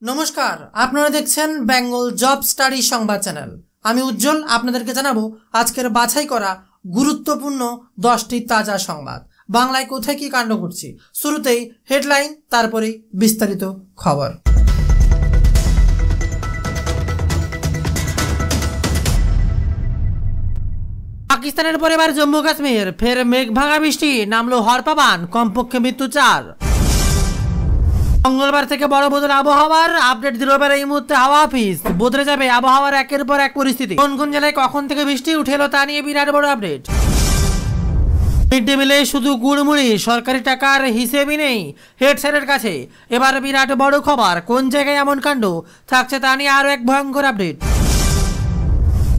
নমস্কার, আপনারা দেখছেন বেঙ্গল জব স্টাডি সংবাদ চ্যানেল। আমি উজ্জ্বল আপনাদেরকে জানাবো আজকের বাছাই করা গুরুত্বপূর্ণ 10টি তাজা সংবাদ। বাংলায় কোথায় কি কাণ্ড ঘটছে, শুরুতেই হেডলাইন, তারপরেই বিস্তারিত খবর। পাকিস্তানের পরে এবার জম্মু কাশ্মীর, ফের মেঘ ভাঙা বৃষ্টি, নামলো হরপাবান, কমপক্ষে মৃত্যু 4। মঙ্গলবার থেকে বড় বদল আবহাওয়ার আপডেট দিল এবার এই মুহূর্তে হাওয়া অফিস। বদলে যাবে আবহাওয়ার একের পর এক পরিস্থিতি। কোন কোন জেলায় কখন থেকে বৃষ্টি উঠে এলো তা নিয়ে বিরাট বড় আপডেট। মিড ডে মিলে শুধু গুড়মুড়ি, সরকারি টাকার হিসেবই নেই হেড স্যারের কাছে। এবার বিরাট বড় খবর, কোন জায়গায় এমন কাণ্ড থাকছে তা নিয়ে আরো এক ভয়ঙ্কর আপডেট।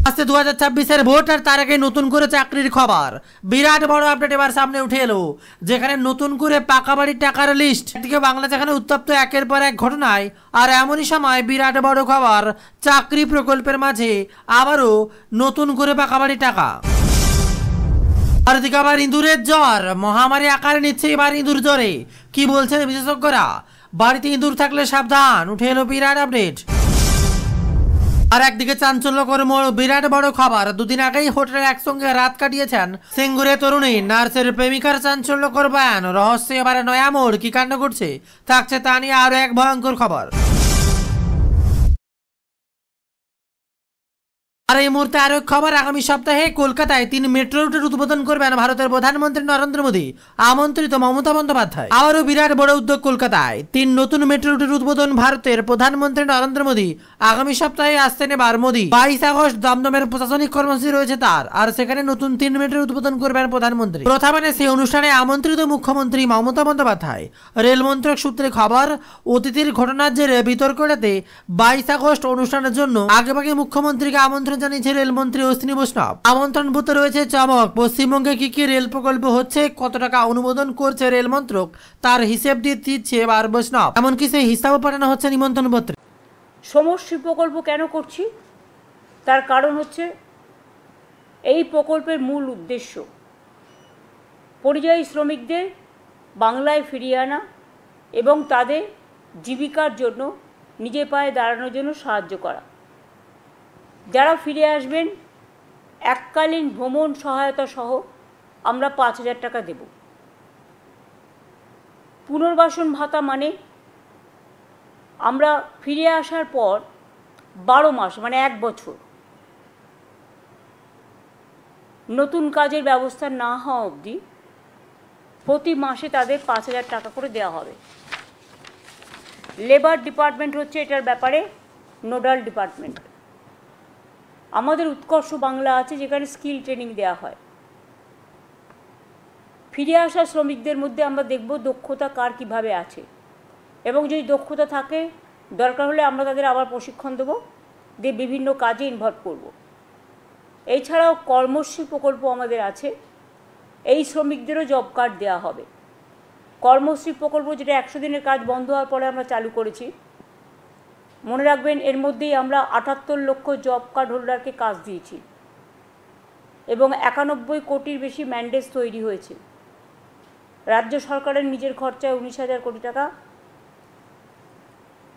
আসছে 2026-এর ভোট, আর তার আগে নতুন করে চাকরির খবর। বিরাট বড় আপডেট এবার সামনে উঠে এলো, যেখানে নতুন করে পাকা বাড়ির টাকার লিস্ট। একদিকে বাংলা যেখানে উত্তপ্ত একের পর এক ঘটনায়, আর এমনই সময় বিরাট বড় খবর, চাকরি প্রকল্পের মাঝে আবারও নতুন করে পাকা বাড়ির টাকা। আর এদিকে আবার ইঁদুরের জ্বর, মহামারী আকার নিচ্ছে এবার ইঁদুর জ্বরে। কি বলছেন বিশেষজ্ঞরা? বাড়িতে ইঁদুর থাকলে সাবধান, উঠে এলো বিরাট আপডেট। আর একদিকে চাঞ্চল্যকর বিরাট বড় খবর, দুদিন আগেই হোটেলে একসঙ্গে রাত কাটিয়েছেন সিঙ্গুরে তরুণী, নার্সের প্রেমিকার চাঞ্চল্যকর বয়ান। রহস্যে এবার নয়া মোড়, কি কাণ্ড ঘটছে থাকছে তা নিয়ে আরো এক ভয়ঙ্কর খবর। আর এই মুহূর্তে আরো এক খবর, আগামী সপ্তাহে কলকাতায় 3 মেট্রো রুটের উদ্বোধন করবেন ভারতের প্রধানমন্ত্রী নরেন্দ্র মোদী, আমন্ত্রিত মমতা বন্দ্যোপাধ্যায়। আবারও বিরাট বড় উদ্যোগ কলকাতায়, 3 নতুন মেট্রো রুটের উদ্বোধন ভারতের প্রধানমন্ত্রী নরেন্দ্র মোদী। আগামী সপ্তাহে আসছেন এবার মোদী। 22 আগস্ট দমদমের প্রশাসনিক কর্মসূচি রয়েছে তার, আর সেখানে নতুন 3 মেট্রো উদ্বোধন করবেন প্রধানমন্ত্রী। প্রথমে সেই অনুষ্ঠানে আমন্ত্রিত মুখ্যমন্ত্রী মমতা বন্দ্যোপাধ্যায়। রেল মন্ত্রক সূত্রে খবর, অতিথির ঘটনার জেরে বিতর্ক এড়াতে 22 আগস্ট অনুষ্ঠানের জন্য আগেভাগে মুখ্যমন্ত্রীকে আমন্ত্রণ জানিয়েছে রেলমন্ত্রী অশ্বিনী বৈষ্ণব। আমন্ত্রণ পত্রে রয়েছে চমক, পশ্চিমবঙ্গে কি কি রেল প্রকল্প হচ্ছে, কত টাকা অনুমোদন করছে রেল মন্ত্রক, তার হিসেব দিয়ে দিচ্ছে এবার বৈষ্ণব। এমনকি সেই হিসাবও পাঠানো হচ্ছে নিমন্ত্রণ পত্রে। সমষ্টি প্রকল্প কেন করছি, তার কারণ হচ্ছে এই প্রকল্পের মূল উদ্দেশ্য পরিযায়ী শ্রমিকদের বাংলায় ফিরিয়ে আনা এবং তাদের জীবিকার জন্য নিজের পায়ে দাঁড়ানোর জন্য সাহায্য করা। যারা ফিরে আসবেন এককালীন ভ্রমণ সহায়তা সহ আমরা 5,000 টাকা দেব। পুনর্বাসন ভাতা মানে আমরা ফিরে আসার পর 12 মাস মানে 1 বছর নতুন কাজের ব্যবস্থা না হওয়া অবধি প্রতি মাসে তাদের 5,000 টাকা করে দেওয়া হবে। লেবার ডিপার্টমেন্ট হচ্ছে এটার ব্যাপারে নোডাল ডিপার্টমেন্ট। আমাদের উৎকর্ষ বাংলা আছে, যেখানে স্কিল ট্রেনিং দেওয়া হয়। ফিরে আসা শ্রমিকদের মধ্যে আমরা দেখব দক্ষতা কার কীভাবে আছে, এবং যদি দক্ষতা থাকে দরকার হলে আমরা তাদের আবার প্রশিক্ষণ দেবো, দিয়ে বিভিন্ন কাজে ইনভলভ করব। এছাড়াও কর্মশ্রী প্রকল্প আমাদের আছে, এই শ্রমিকদেরও জব কার্ড দেওয়া হবে। কর্মশ্রী প্রকল্প যেটা 100 দিনের কাজ বন্ধ হওয়ার পরে আমরা চালু করেছি, মনে রাখবেন এর মধ্যেই আমরা 78 লক্ষ জব কার্ড হোল্ডারকে কাজ দিয়েছি এবং 91 কোটির বেশি ম্যান্ডেজ তৈরি হয়েছে। রাজ্য সরকারের নিজের খরচায় 19,000 কোটি টাকা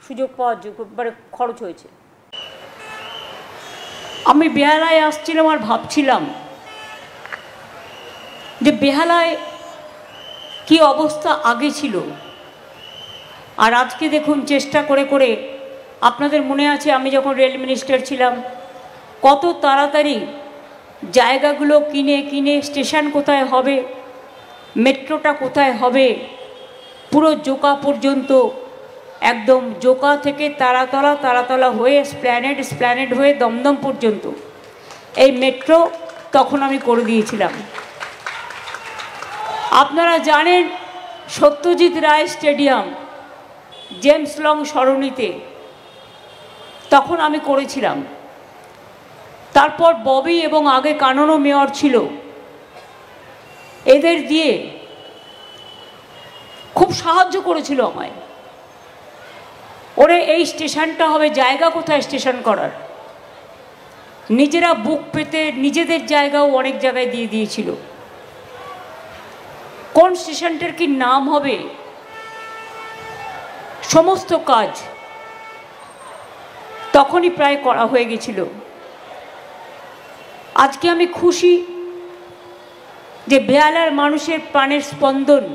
সুযোগ পাওয়ার মানে খরচ হয়েছে। আমি বেহালায় আসছিলাম আর ভাবছিলাম যে বেহালায় কি অবস্থা আগে ছিল, আর আজকে দেখুন চেষ্টা করে করে, আপনাদের মনে আছে আমি যখন রেল মিনিস্টার ছিলাম কত তাড়াতাড়ি জায়গাগুলো কিনে কিনে স্টেশন কোথায় হবে, মেট্রোটা কোথায় হবে, পুরো জোকা পর্যন্ত, একদম জোকা থেকে তারাতলা, তারাতলা হয়ে স্প্ল্যানেড, স্প্ল্যানেড হয়ে দমদম পর্যন্ত এই মেট্রো তখন আমি করে দিয়েছিলাম। আপনারা জানেন Satyajit Ray stadium James long সরণিতে তখন আমি করেছিলাম। তারপর ববি এবং আগে কাননও মেয়র ছিল, এদের দিয়ে খুব সাহায্য করেছিল আমায়। ওরে এই স্টেশনটা হবে, জায়গা কোথায় স্টেশন করার, নিজেরা বুক পেতে নিজেদের জায়গাও অনেক জায়গায় দিয়ে দিয়েছিল। কোন স্টেশনটার কি নাম হবে, সমস্ত কাজ তখনই প্রায় করা হয়ে গেছিল। আজকে আমি খুশি যে বেহালার মানুষের প্রাণের স্পন্দন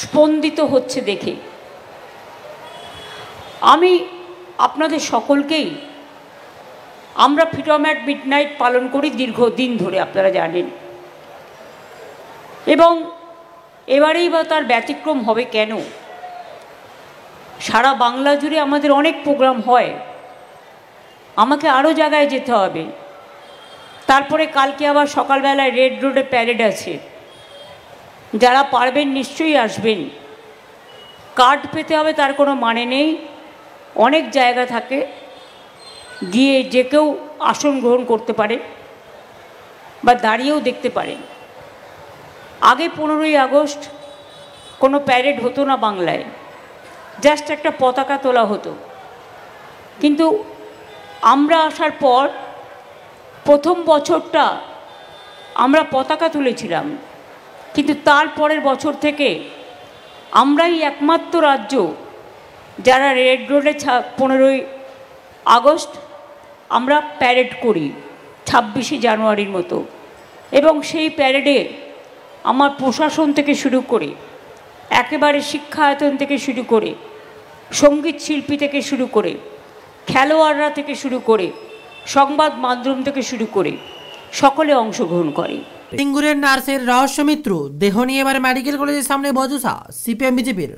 স্পন্দিত হচ্ছে দেখে। আমি আপনাদের সকলকেই, আমরা ফ্রিডম অ্যাট মিডনাইট পালন করি দীর্ঘদিন ধরে, আপনারা জানেন, এবং এবারেই বা তার ব্যতিক্রম হবে কেন? সারা বাংলা জুড়ে আমাদের অনেক প্রোগ্রাম হয়, আমাকে আরও জায়গায় যেতে হবে। তারপরে কালকে আবার সকালবেলায় রেড রোডে প্যারেড আছে, যারা পারবেন নিশ্চয়ই আসবেন। কার্ড পেতে হবে তার কোনো মানে নেই, অনেক জায়গা থাকে, গিয়ে যে কেউ আসন গ্রহণ করতে পারে বা দাঁড়িয়েও দেখতে পারেন। আগে 15ই আগস্ট কোনো প্যারেড হতো না বাংলায়, জাস্ট একটা পতাকা তোলা হতো। কিন্তু আমরা আসার পর প্রথম বছরটা আমরা পতাকা তুলেছিলাম, কিন্তু তার পরের বছর থেকে আমরাই একমাত্র রাজ্য যারা রেড রোডে 15ই আগস্ট আমরা প্যারেড করি 26শে জানুয়ারির মতো। এবং সেই প্যারেডে আমার প্রশাসন থেকে শুরু করে, একেবারে শিক্ষায়তন থেকে শুরু করে, সঙ্গীত শিল্পী থেকে শুরু করে, খেলোয়াড়রা থেকে শুরু করে, সংবাদ মাধ্যম থেকে শুরু করে সকলে অংশগ্রহণ করে। সিঙ্গুরের নার্সের রহস্য মৃত্যু, দেহ নিয়ে এবার মেডিকেল কলেজের সামনে বচসা সিপিএম বিজেপির।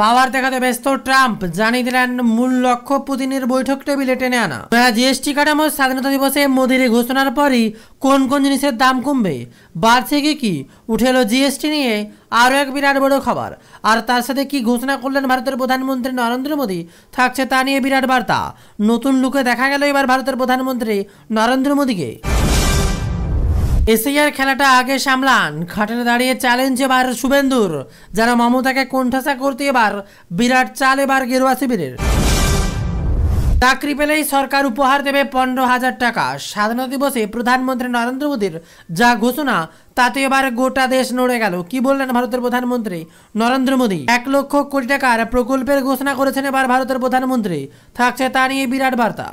পাওয়ার দেখাতে ব্যস্ত ট্রাম্প, জানিয়ে দিলেন মূল লক্ষ্য পুতিনের বৈঠক টেবিলে টেনে আনা। জিএসটি কাঠামো স্বাধীনতা দিবসে মোদির ঘোষণার পরই কোন কোন জিনিসের দাম কমবে, বাড়ছে কি উঠে এলো জিএসটি নিয়ে আরও এক বিরাট বড় খবর। আর তার সাথে কি ঘোষণা করলেন ভারতের প্রধানমন্ত্রী নরেন্দ্র মোদী, থাকছে তা নিয়ে বিরাট বার্তা। নতুন লুকে দেখা গেল এবার ভারতের প্রধানমন্ত্রী নরেন্দ্র মোদীকে। এসআইআর খেলাটা আগে সামলান, খাটে দাঁড়িয়ে চ্যালেঞ্জ এবার শুভেন্দুর, যারা মমতাকে কোণঠাসা করতে এবার বিরাট চাল এবার গেরুয়া শিবিরের। চাকরি পেলেই সরকার উপহার দেবে 15,000 টাকা। স্বাধীনতা দিবসে প্রধানমন্ত্রী নরেন্দ্র মোদীর যা ঘোষণা, তাতে এবার গোটা দেশ নড়ে গেল। কি বললেন ভারতের প্রধানমন্ত্রী নরেন্দ্র মোদী? 1 লক্ষ কোটি টাকার প্রকল্পের ঘোষণা করেছেন এবার ভারতের প্রধানমন্ত্রী, থাকছে তা নিয়ে বিরাট বার্তা।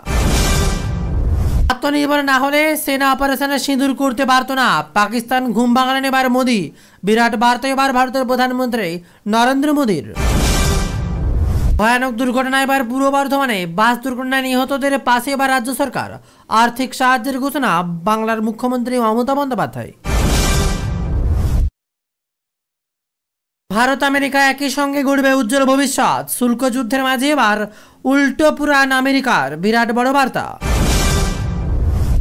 আত্মনির্ভর না হলে সেনা অপারেশনে সিঁদুর করতে পারত না, পাকিস্তান ঘুম ভাঙালেন এবার মোদী, বিরাট বার্তা এবার ভারতের প্রধানমন্ত্রী নরেন্দ্র মোদীর। ভয়ানক দুর্ঘটনা এবার পূর্ব বর্ধমানে, বাস দুর্ঘটনায় নিহতদের পাশে এবার রাজ্য সরকার, আর্থিক সাহায্যের ঘোষণা বাংলার মুখ্যমন্ত্রী মমতা বন্দ্যোপাধ্যায়। ভারত আমেরিকা একই সঙ্গে গড়বে উজ্জ্বল ভবিষ্যৎ, শুল্ক যুদ্ধের মাঝে এবার উল্টো পুরান আমেরিকার, বিরাট বড় বার্তা।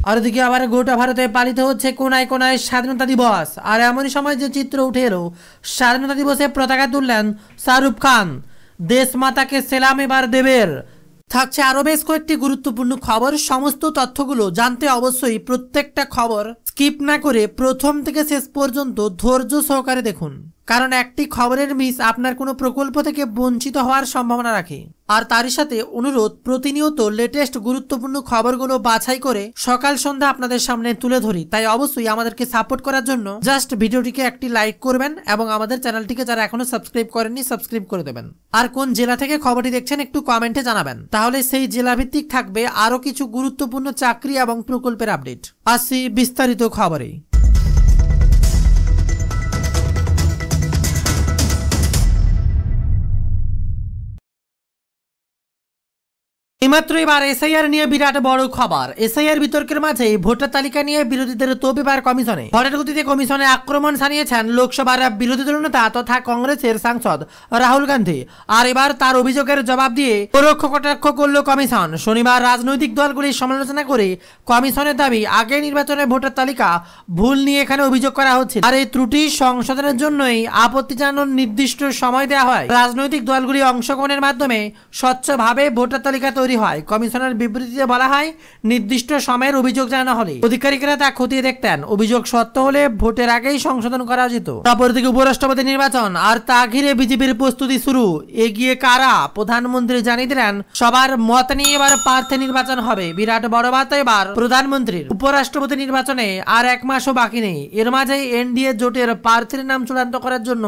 আর ওদিকে আবার গোটা ভারতে পালিত হচ্ছে কোনায় কোনায় স্বাধীনতা দিবস। আর এমনই সময় যে চিত্র উঠে এলো, স্বাধীনতা দিবসে পতাকা তুললেন শাহরুখ খান, দেশ মাতাকে সেলাম এবার দেবের। থাকছে আরো বেশ কয়েকটি গুরুত্বপূর্ণ খবর, সমস্ত তথ্যগুলো জানতে অবশ্যই প্রত্যেকটা খবর স্কিপ না করে প্রথম থেকে শেষ পর্যন্ত ধৈর্য সহকারে দেখুন, কারণ একটি খবরের মিস আপনার কোনো প্রকল্প থেকে বঞ্চিত হওয়ার সম্ভাবনা রাখে। আর তারই সাথে অনুরোধ, প্রতিনিয়ত লেটেস্ট গুরুত্বপূর্ণ খবরগুলো বাছাই করে সকাল সন্ধ্যা আপনাদের সামনে তুলে ধরি। তাই অবশ্যই আমাদেরকে সাপোর্ট করার জন্য জাস্ট ভিডিওটিকে একটি লাইক করবেন এবং আমাদের চ্যানেলটিকে যারা এখনো সাবস্ক্রাইব করেননি সাবস্ক্রাইব করে দেবেন। আর কোন জেলা থেকে খবরটি দেখছেন একটু কমেন্টে জানাবেন, তাহলে সেই জেলা ভিত্তিক থাকবে আরো কিছু গুরুত্বপূর্ণ চাকরি এবং প্রকল্পের আপডেট। আসি বিস্তারিত খবরে। এইমাত্র এবার এসআইআর নিয়ে বিরাট বড় খবর। এসআইআর বিতর্কের মাঝে ভোটার তালিকা নিয়ে বিরোধীদের তোপ এবার কমিশনে। হঠাৎ গতিতে কমিশনে আক্রমণ সানিয়েছেন লোকসভার বিরোধী দলনেতা তথা কংগ্রেসের সাংসদ রাহুল গান্ধী। আর এবার তার অভিযোগের জবাব দিয়ে পরোক্ষ কটাক্ষ করল কমিশন। শনিবার রাজনৈতিক দলগুলির সমালোচনা করে কমিশনের দাবি, আগে নির্বাচনে ভোটার তালিকা ভুল নিয়ে এখানে অভিযোগ করা হচ্ছে, আর এই ত্রুটি সংশোধনের জন্যই আপত্তি জানানোর নির্দিষ্ট সময় দেওয়া হয়। রাজনৈতিক দলগুলি অংশগ্রহণের মাধ্যমে স্বচ্ছভাবে ভোটার তালিকা তৈরি হয়। কমিশনের বিবৃতিতে বলা হয়, নির্দিষ্ট সময়ের অভিযোগ জানানো হলে অধিকারিকেরা তা খতিয়ে দেখতেন। অভিযোগ সত্য হলে ভোটের আগেই সংশোধন করা যেত। অপরদিকে উপরাষ্ট্রপতি নির্বাচন আর তা ঘিরে বিজেপির প্রস্তুতি শুরু। এগিয়ে কারা? প্রধানমন্ত্রী জানিয়ে দিলেন সবার মত নিয়ে এবার প্রার্থী নির্বাচন হবে। বিরাট বড় বার্তা এবার প্রধানমন্ত্রীর। উপরাষ্ট্রপতি নির্বাচনে আর 1 মাসও বাকি নেই। এর মাঝেই এনডিএ জোটের প্রার্থীর নাম চূড়ান্ত করার জন্য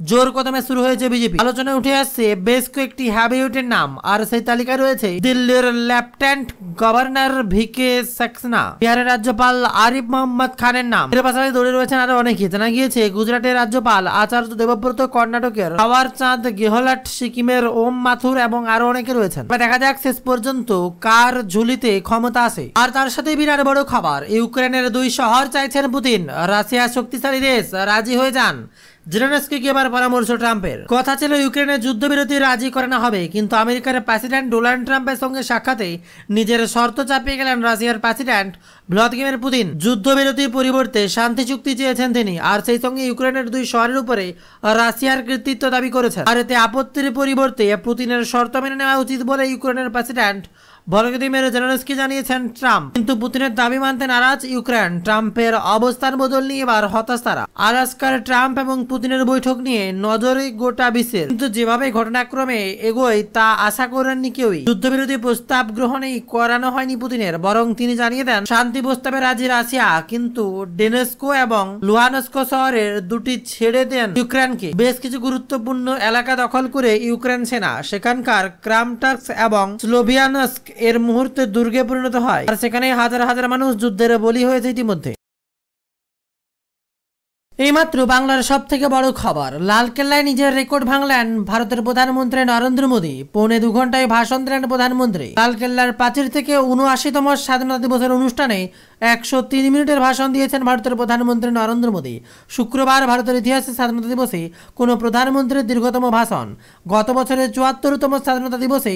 জোর কদমে শুরু হয়েছে বিজেপি। আলোচনায় উঠে আসছে বেশ কয়েকটি হ্যাভিওয়েটের নাম, আর সেই তালিকায় রয়েছে দিল্লির লেফটেন্যান্ট গভর্নর ভিকে সাক্সেনা, বিহারের রাজ্যপাল আরিফ মোহাম্মদ খানের নাম। এর পাশাপাশি দৌড়ে রয়েছেন আরো অনেকে। জানা গিয়েছে গুজরাটের রাজ্যপাল আচার্য দেবব্রত, কর্ণাটকের পাওয়ার চাঁদ গেহলট, সিকিমের ওম মাথুর এবং আরো অনেকে রয়েছেন। দেখা যাক শেষ পর্যন্ত কার ঝুলিতে ক্ষমতা আসে। আর তার সাথে বিরাট বড় খবর, ইউক্রেনের 2 শহর চাইছেন পুতিন। রাশিয়া শক্তিশালী দেশ, রাজি হয়ে যান। জেলেনস্কিকে এবার পরামর্শ ট্রাম্পের। কথা ছিল ইউক্রেনের যুদ্ধবিরতি রাজি করানো হবে, কিন্তু আমেরিকার প্রেসিডেন্ট ডোনাল্ড ট্রাম্পের সঙ্গে সাক্ষাতে নিজের শর্ত চাপিয়ে গেলেন রাশিয়ার প্রেসিডেন্ট ভ্লাদিমির পুতিন। যুদ্ধবিরতির পরিবর্তে শান্তি চুক্তি চেয়েছেন তিনি, আর সেই সঙ্গে ইউক্রেনের 2 শহরের উপরে রাশিয়ার কর্তৃত্ব দাবি করেছেন। আর এতে আপত্তির পরিবর্তে পুতিনের শর্ত মেনে নেওয়া উচিত বলে ইউক্রেনের প্রেসিডেন্ট ভলোদিমির জেলেনস্কি জানিয়েছেন ট্রাম্প। কিন্তু পুতিনের দাবি মানতে নারাজ ইউক্রেন। ট্রাম্পের অবস্থান বদল নিয়ে এবার হতাশ তারা। আলাস্কার ট্রাম্প এবং পুতিনের বৈঠক নিয়ে নজরে গোটা বিশ্বের, কিন্তু যেভাবে ঘটনাক্রমে এগোয় তা আশা করেননি কেউই। যুদ্ধবিরতি প্রস্তাব গ্রহণেই করানো হয়নি পুতিনের, বরং তিনি জানিয়ে দেন শান্তি প্রস্তাবে রাজি রাশিয়া, কিন্তু ডোনেস্কো এবং লুহানস্ক শহরের 2টি ছেড়ে দেন ইউক্রেনকে। বেশ কিছু গুরুত্বপূর্ণ এলাকা দখল করে ইউক্রেন সেনা সেখানকার ক্রামটাস্ক এবং স্লোভিয়ানস্ক এর মুহূর্তে দুর্গে পরিণত হয়, আর সেখানে হাজার হাজার মানুষ যুদ্ধের বলি হয়েছে ইতিমধ্যে। এইমাত্র বাংলার সব থেকে বড় খবর, লালকেল্লায় নিজের রেকর্ড ভাঙলেন ভারতের প্রধানমন্ত্রী নরেন্দ্র মোদী। 2.25 ঘন্টায় ভাষণ দিলেন প্রধানমন্ত্রী। লালকেল্লার প্রাচীর থেকে 79তম স্বাধীনতা দিবসের অনুষ্ঠানে 103 মিনিটের ভাষণ দিয়েছেন ভারতের প্রধানমন্ত্রী নরেন্দ্র মোদী। শুক্রবার ভারতের ইতিহাসে স্বাধীনতা দিবসে কোনো প্রধানমন্ত্রীর দীর্ঘতম ভাষণ। গত বছরের 74তম স্বাধীনতা দিবসে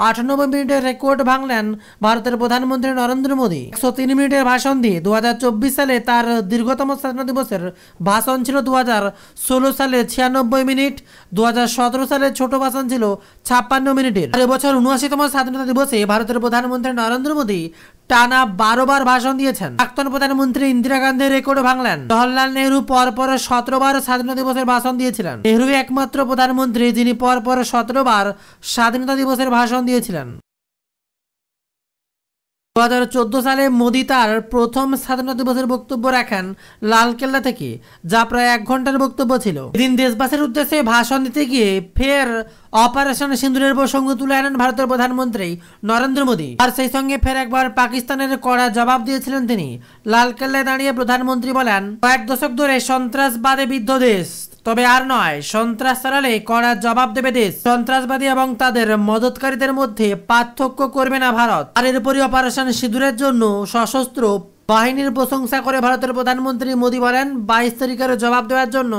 98 মিনিটের রেকর্ড ভাঙলেন ভারতের প্রধানমন্ত্রী নরেন্দ্র মোদী। 103 মিনিটের ভাষণ দিয়ে 2024 সালে তার দীর্ঘতম স্বাধীনতা দিবসের ভাষণ ছিল 2016 সালে 96 মিনিট, 2017 সালে ছোট ভাষণ ছিল 56 মিনিটের। আর এবছর 79তম স্বাধীনতা দিবসে ভারতের প্রধানমন্ত্রী নরেন্দ্র মোদী টানা 12 বার ভাষণ দিয়েছেন। প্রাক্তন প্রধানমন্ত্রী ইন্দিরা গান্ধীর রেকর্ড ভাঙলেন। জওহরলাল নেহরু পরপর 17 বার স্বাধীনতা দিবসের ভাষণ দিয়েছিলেন। নেহরু একমাত্র প্রধানমন্ত্রী যিনি পরপর 17 বার স্বাধীনতা দিবসের ভাষণ দিয়েছিলেন। 2014 সালে মোদী তার প্রথম স্বাধীনতা দিবসের বক্তব্য রাখেন লালকেল্লা থেকে, যা প্রায় 1 ঘন্টার বক্তব্য ছিল। এদিন দেশবাসীর উদ্দেশ্যে ভাষণ দিতে গিয়ে ফের অপারেশন সিন্দুরের প্রসঙ্গ তুলে আনেন ভারতের প্রধানমন্ত্রী নরেন্দ্র মোদী। আর সেই সঙ্গে ফের একবার পাকিস্তানের কড়া জবাব দিয়েছিলেন তিনি। লালকেল্লায় দাঁড়িয়ে প্রধানমন্ত্রী বলেন, কয়েক দশক ধরে সন্ত্রাসবাদে বিদ্ধ দেশ, তবে আর নয়, সন্ত্রাস চালালে কড়া জবাব দেবে দেশ। সন্ত্রাসবাদী এবং তাদের মদতকারীদের মধ্যে পার্থক্য করবে না ভারত। আর এরপরই অপারেশন সিঁদুরের জন্য সশস্ত্র বাহিনীর প্রশংসা করে ভারতের প্রধানমন্ত্রী মোদী বলেন, 22 তারিখের জবাব দেওয়ার জন্য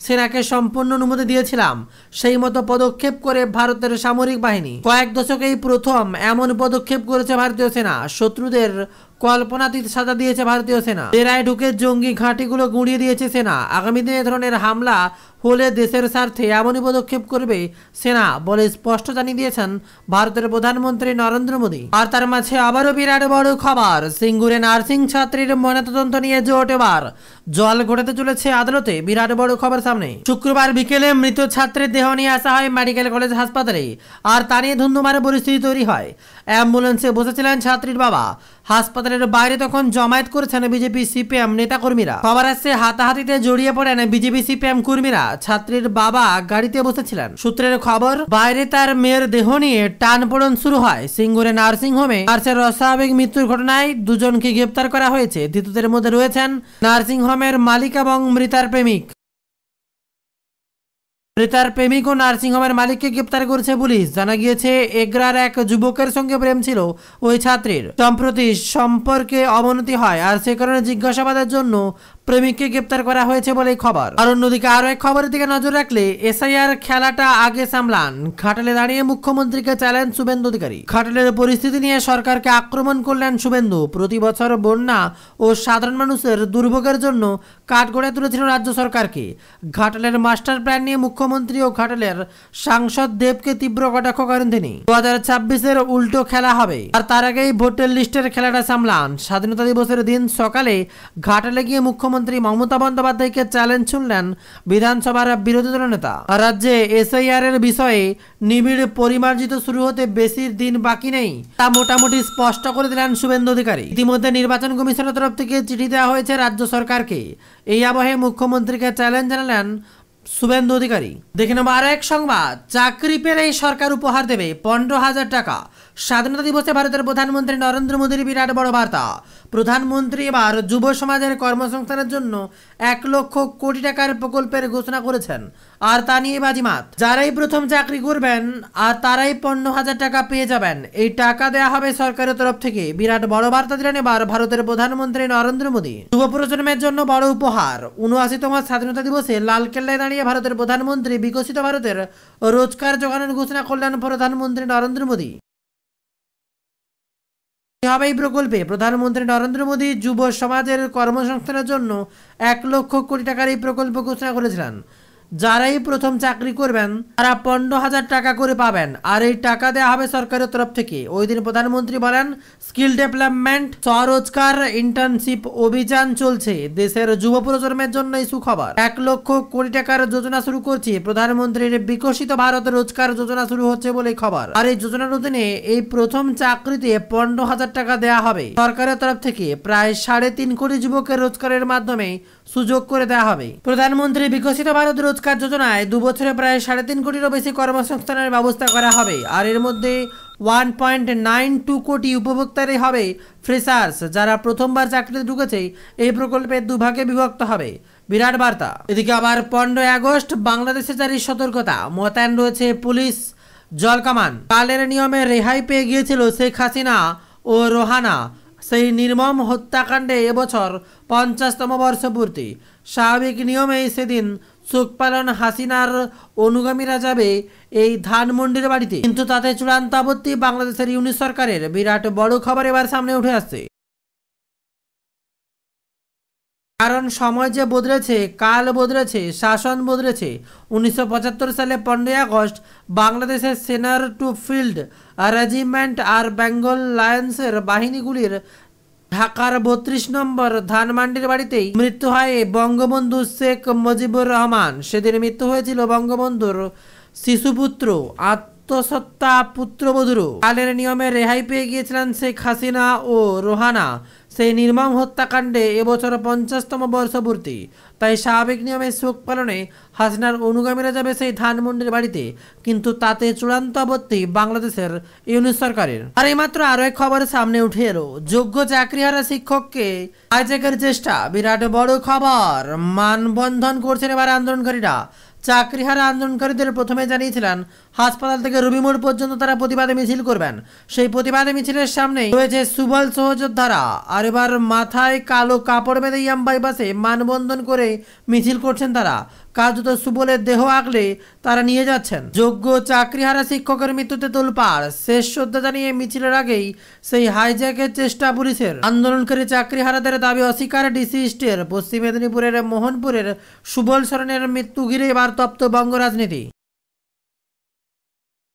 সেনাকে সম্পূর্ণ অনুমতি দিয়েছিলাম। সেই মতো পদক্ষেপ করে ভারতের সামরিক বাহিনী কয়েক দশকেই প্রথম এমন পদক্ষেপ করেছে ভারতীয় সেনা। শত্রুদের কল্পনাতীত সাজা দিয়েছে ভারতীয় সেনা। ডেরায় ঢুকে জঙ্গি ঘাঁটিগুলো গুঁড়িয়ে দিয়েছে সেনা। আগামী দিনে এ ধরনের হামলা হলে দেশের স্বার্থে এমনই পদক্ষেপ করবে সেনা বলে স্পষ্ট জানিয়ে দিয়েছেন ভারতের প্রধানমন্ত্রী নরেন্দ্র মোদী। আর তার মাঝে আবারও বিরাট বড় খবর, সিঙ্গুরে নার্সিং ছাত্রীর ময়নাতদন্ত নিয়ে জোট এবার জল ঘটাতে চলেছে আদালতে। বিরাট বড় খবর সামনে। শুক্রবার বিকেলে মৃত ছাত্রের দেহ নিয়ে আসা হয় মেডিকেল কলেজ হাসপাতালে, আর তা নিয়ে ধুন্ধুমার পরিস্থিতি তৈরি হয়। অ্যাম্বুলেন্সে বসেছিলেন ছাত্রীর বাবা। হাসপাতালের বাইরে তখন জমায়েত করেছেন বিজেপি সিপিএম নেতাকর্মীরা। খবর আসছে হাতাহাতিতে জড়িয়ে পড়েন বিজেপি সিপিএম কর্মীরা। ছাত্রীর বাবা গাড়িতে বসেছিলেন। সূত্রের খবর, বাইরে তার মেয়ের দেহ নিয়ে টানপোড়েন শুরু হয়। সিঙ্গুরে নার্সিং হোমে নার্সের অস্বাভাবিক মৃত্যুর ঘটনায় 2 জনকে গ্রেপ্তার করা হয়েছে। ধৃতদের মধ্যে রয়েছেন নার্সিং হোমের মালিক এবং মৃতার প্রেমিক। মৃতার প্রেমিক ও নার্সিং হোমের মালিককে গ্রেপ্তার করেছে পুলিশ। জানা গিয়েছে, এগ্রার এক যুবকের সঙ্গে প্রেম ছিল ওই ছাত্রীর। সম্প্রতি সম্পর্কে অবনতি হয়, আর সে কারণে জিজ্ঞাসাবাদের জন্য প্রেমিককে গ্রেপ্তার করা হয়েছে বলে খবর। আর অন্যদিকে আরো এক খবরের দিকে নজর রাখলে এসআইআর খেলাটা আগে সামলান, ঘাটালে দাঁড়িয়ে মুখ্যমন্ত্রীকে চ্যালেঞ্জ শুভেন্দু অধিকারী। ঘাটালের পরিস্থিতি নিয়ে সরকারকে আক্রমণ করলেন শুভেন্দু। প্রতি বছর বন্যা ও সাধারণ মানুষের দুর্ভোগের জন্য কাঠগড়ায় তুলেছিল রাজ্য সরকারকে। ঘাটালের মাস্টার প্ল্যান নিয়ে মুখ্যমন্ত্রী ও ঘাটালের সাংসদ দেবকে তীব্র কটাক্ষ করেন তিনি। 2026-এর উল্টো খেলা হবে, আর তার আগেই ভোটের লিস্টের খেলাটা সামলান। স্বাধীনতা দিবসের দিন সকালে ঘাটালে গিয়ে মুখ্যমন্ত্রী মমতা বন্দ্যোপাধ্যায়কে চ্যালেঞ্জ শুনলেন বিধানসভার বিরোধী দল নেতা। রাজ্যে এসআইআর এর বিষয়ে নিবিড় পরিমার্জিত শুরু হতে বেশি দিন বাকি নেই, তা মোটামুটি স্পষ্ট করে দিলেন শুভেন্দু অধিকারী। ইতিমধ্যে নির্বাচন কমিশনের তরফ থেকে চিঠি দেওয়া হয়েছে রাজ্য সরকারকে। এই আবহে মুখ্যমন্ত্রীকে চ্যালেঞ্জ জানালেন শুভেন্দু অধিকারী। দেখে নেব আর এক সংবাদ। চাকরি পেলেই সরকার উপহার দেবে 15,000 টাকা। স্বাধীনতা দিবসে ভারতের প্রধানমন্ত্রী নরেন্দ্র মোদীর বিরাট বড় বার্তা। প্রধানমন্ত্রী এবার যুব সমাজের কর্মসংস্থানের জন্য 1 লক্ষ কোটি টাকার প্রকল্পের ঘোষণা করেছেন, আর তা নিয়ে বাজিমাত। যারাই প্রথম চাকরি করবেন আর তারাই 15,000 টাকা পেয়ে যাবেন। এই টাকা দেওয়া হবে সরকারের তরফ থেকে। বিরাট বড় বার্তা দিলেন এবার ভারতের প্রধানমন্ত্রী নরেন্দ্র মোদী। যুব প্রজন্মের জন্য বড় উপহার। 79তম স্বাধীনতা দিবসে লালকেল্লায় দাঁড়িয়ে ভারতের প্রধানমন্ত্রী বিকশিত ভারতের রোজগার যোগানোর ঘোষণা করলেন প্রধানমন্ত্রী নরেন্দ্র মোদী। হবে এই প্রকল্পে প্রধানমন্ত্রী নরেন্দ্র মোদী যুব সমাজের কর্মসংস্থানের জন্য 1 লক্ষ কোটি টাকার এই প্রকল্প ঘোষণা করেছিলেন। যারাই প্রথম চাকরি করবেন তারা 15,000 টাকা করে পাবেন, আর এই টাকা দেওয়া হবে সরকারের তরফ থেকে। ওই দিন প্রধানমন্ত্রী বলেন, স্কিল ডেভেলপমেন্ট, স্বরোজগার, ইন্টার্নশিপ অভিযান চলছে। দেশের যুব প্রজন্মের জন্য এই সুখবর। 1 লক্ষ কোটি টাকার যোজনা শুরু করছে প্রধানমন্ত্রীর বিকশিত ভারত রোজগার যোজনা শুরু হচ্ছে বলে খবর। আর এই যোজনার অধীনে এই প্রথম চাকরিতে 15,000 টাকা দেওয়া হবে সরকারের তরফ থেকে। প্রায় 3.5 কোটি যুবকের রোজগারের মাধ্যমে সুযোগ করে দেওয়া হবে। প্রধানমন্ত্রী বিকশিত ভারত রোজগার যোজনায় 2 বছরে প্রায় 3.5 কোটিরও বেশি কর্মসংস্থানের ব্যবস্থা করা হবে। আর এর মধ্যে 1.92 কোটি উপভোক্তারই হবে ফ্রেশার্স, যারা প্রথমবার চাকরিতে ঢুকেছে। এই প্রকল্পের 2 ভাগে বিভক্ত হবে। বিরাট বার্তা। এদিকে আবার 15 আগস্ট বাংলাদেশে জারি সতর্কতা। মোতায়েন রয়েছে পুলিশ, জলকামান। কালের নিয়মে রেহাই পেয়ে গিয়েছিল শেখ হাসিনা ও রোহানা। সেই নির্মম হত্যাকাণ্ডে এবছর 50তম বর্ষপূর্তি। স্বাভাবিক নিয়মেই সেদিন শোক পালন হাসিনার অনুগামীরা যাবে এই ধানমন্ডির বাড়িতে, কিন্তু তাতে চূড়ান্ত আপত্তি বাংলাদেশের ইউনিট সরকারের। বিরাট বড় খবর এবার সামনে উঠে আসছে। কারণ সময় যে বদলেছে, কাল বদলেছে, শাসন বদলেছে। 1975 সালে 15 আগস্ট বাংলাদেশের সেনার টু ফিল্ড রেজিমেন্ট আর বেঙ্গল লায়ন্সের বাহিনীগুলির ঢাকার 32 নম্বর ধানমন্ডির বাড়িতেই মৃত্যু হয় বঙ্গবন্ধু শেখ মুজিবুর রহমান। সেদিন মৃত্যু হয়েছিল বঙ্গবন্ধুর শিশুপুত্র আত্মসত্তা পুত্রবধূরও। কালের নিয়মে রেহাই পেয়ে গিয়েছিলেন শেখ হাসিনা ও রোহানা। সেই নির্মম হত্যাকাণ্ডে এবছর 50তম বর্ষপূর্তি। তাই স্বাভাবিক নিয়মে শোক পালনে হাসিনার অনুগামীরা যাবে সেই ধানমন্ডির বাড়িতে, কিন্তু তাতে চূড়ান্ত আপত্তি বাংলাদেশের ইউনিট সরকারের। আর এইমাত্র আরো এক খবর সামনে উঠে এলো। যোগ্য চাকরিহারা শিক্ষককে হাইজ্যাকের চেষ্টা। বিরাট বড় খবর। মানববন্ধন করছেন এবার আন্দোলনকারীরা। চাকরিহারা আন্দোলনকারীদের প্রথমে জানিয়েছিলেন হাসপাতাল থেকে রবিমোড় পর্যন্ত তারা প্রতিবাদে মিছিল করবেন। সেই প্রতিবাদে মিছিলের সামনে রয়েছে সুবল সহযোদ্ধারা। আর এবার মাথায় কালো কাপড় বেঁধে ইয়াম বাইপাসে মানববন্ধন করে মিছিল করছেন তারা। কার্যত সুবলের দেহ আগলে তারা নিয়ে যাচ্ছেন। যোগ্য চাকরিহারা শিক্ষকের মৃত্যুতে তোলপাড়। শেষ শ্রদ্ধা জানিয়ে মিছিলের আগেই সেই হাইজ্যাকের চেষ্টা পুলিশের। আন্দোলনকারী চাকরিহারাদের দাবি অস্বীকার ডিসি ইস্টের। পশ্চিম মেদিনীপুরের মোহনপুরের সুবল সরেনের মৃত্যু ঘিরে এবার তপ্ত বঙ্গ রাজনীতি।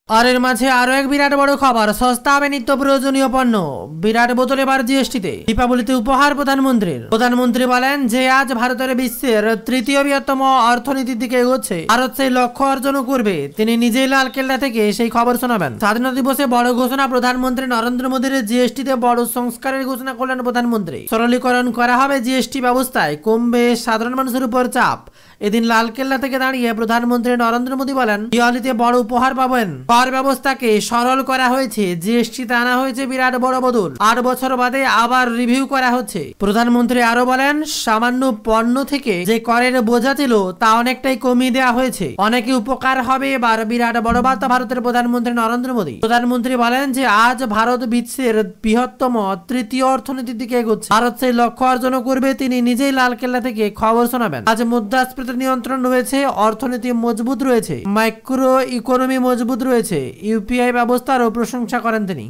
আর এর মাঝে আরো এক বিরাট বড় খবর। সস্তা হবে নিত্য প্রয়োজনীয় পণ্য। বিরাট বোতল এবার জিএসটিতে। দীপাবলিতে উপহার প্রধানমন্ত্রীর। প্রধানমন্ত্রী বলেন যে আজ ভারতের বিশ্বের 3য় বৃহত্তম অর্থনীতির দিকে এগোচ্ছে, ভারত সেই লক্ষ্য অর্জনও করবে। তিনি নিজেই লালকেল্লা থেকে সেই খবর শোনাবেন। স্বাধীনতা দিবসে বড় ঘোষণা প্রধানমন্ত্রী নরেন্দ্র মোদীর। জিএসটিতে বড় সংস্কারের ঘোষণা করলেন প্রধানমন্ত্রী। সরলীকরণ করা হবে জিএসটি ব্যবস্থায়, কমবে সাধারণ মানুষের উপর চাপ। এদিন লালকেল্লা থেকে দাঁড়িয়ে প্রধানমন্ত্রী নরেন্দ্র মোদী বলেন, দিওয়ালিতে বড় উপহার পাবেন। কর ব্যবস্থাকে সরল করা হয়েছে, জিএসটিতে আনা হয়েছে বিরাট বড় বদল, 8 বছর বাদে আবার রিভিউ করা হচ্ছে। প্রধানমন্ত্রী আরো বলেন, সামান্য পণ্য থেকে যে করের বোঝা ছিল তা অনেকটাই কমিয়ে দেওয়া হয়েছে, অনেকে উপকার হবে। এবার বিরাট বড় বার্তা ভারতের প্রধানমন্ত্রী নরেন্দ্র মোদী। প্রধানমন্ত্রী বলেন যে আজ ভারত বিশ্বের বৃহত্তম তৃতীয় অর্থনীতির দিকে এগোচ্ছে। ভারত সেই লক্ষ্য অর্জন করবে, তিনি নিজেই লালকেল্লা থেকে খবর শোনাবেন। আজ মুদ্রাস্ফীতি নিয়ন্ত্রণ রয়েছে, অর্থনীতি মজবুত রয়েছে, মাইক্রো ইকোনমি মজবুত রয়েছে, ইউপিআই ব্যবস্থারও প্রশংসা করেন তিনি।